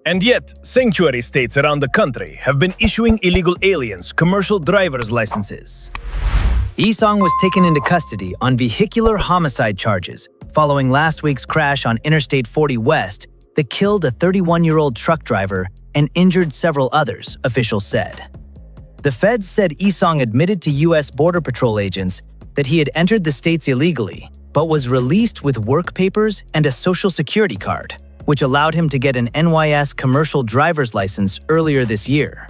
And yet, sanctuary states around the country have been issuing illegal aliens commercial driver's licenses. Isong was taken into custody on vehicular homicide charges following last week's crash on Interstate 40 West that killed a 31-year-old truck driver and injured several others, officials said. The feds said Isong admitted to U.S. Border Patrol agents that he had entered the states illegally, but was released with work papers and a Social Security card, which allowed him to get an NYS commercial driver's license earlier this year.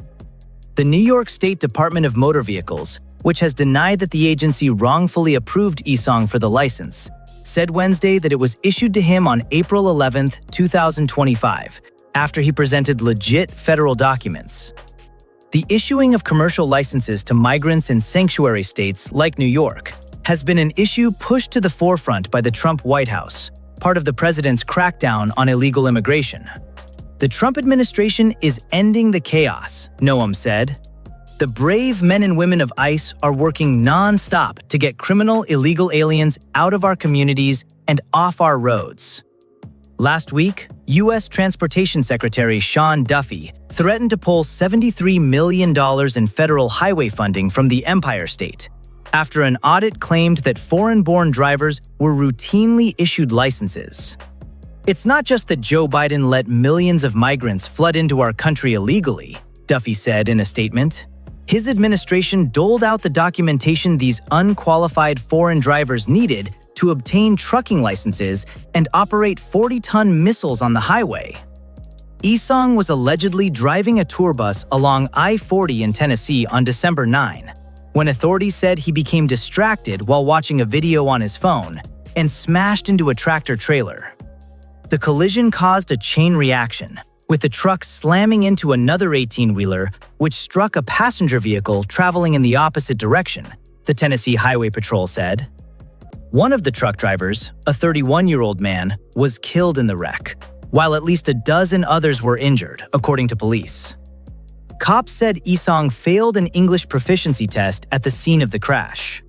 The New York State Department of Motor Vehicles, which has denied that the agency wrongfully approved Isong for the license, said Wednesday that it was issued to him on April 11, 2025, after he presented legit federal documents. The issuing of commercial licenses to migrants in sanctuary states like New York has been an issue pushed to the forefront by the Trump White House, part of the president's crackdown on illegal immigration. The Trump administration is ending the chaos, Noam said. The brave men and women of ICE are working non-stop to get criminal illegal aliens out of our communities and off our roads. Last week, U.S. Transportation Secretary Sean Duffy threatened to pull $73 million in federal highway funding from the Empire State after an audit claimed that foreign-born drivers were routinely issued licenses. It's not just that Joe Biden let millions of migrants flood into our country illegally, Duffy said in a statement. His administration doled out the documentation these unqualified foreign drivers needed to obtain trucking licenses and operate 40-ton missiles on the highway. Isong was allegedly driving a tour bus along I-40 in Tennessee on December 9, when authorities said he became distracted while watching a video on his phone and smashed into a tractor-trailer. The collision caused a chain reaction, with the truck slamming into another 18-wheeler, which struck a passenger vehicle traveling in the opposite direction, the Tennessee Highway Patrol said. One of the truck drivers, a 31-year-old man, was killed in the wreck, while at least a dozen others were injured, according to police. Cops said Isong failed an English proficiency test at the scene of the crash.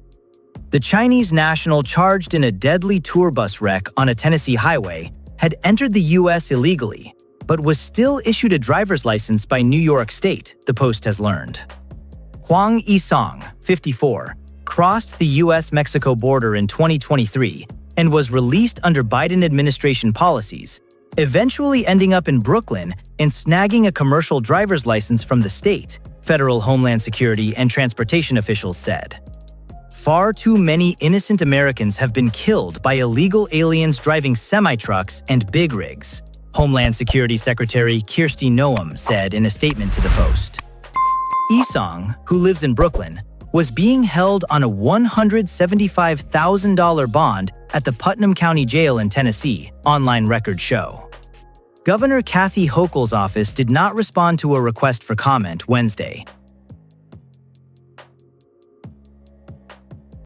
The Chinese national charged in a deadly tour bus wreck on a Tennessee highway had entered the U.S. illegally, but was still issued a driver's license by New York State, the Post has learned. Huang Isong, 54, crossed the U.S.-Mexico border in 2023 and was released under Biden administration policies, eventually ending up in Brooklyn and snagging a commercial driver's license from the state, federal Homeland Security and transportation officials said. Far too many innocent Americans have been killed by illegal aliens driving semi-trucks and big rigs, Homeland Security Secretary Kristi Noem said in a statement to the Post. Isong, who lives in Brooklyn, was being held on a $175,000 bond at the Putnam County Jail in Tennessee, online records show. Governor Kathy Hochul's office did not respond to a request for comment Wednesday,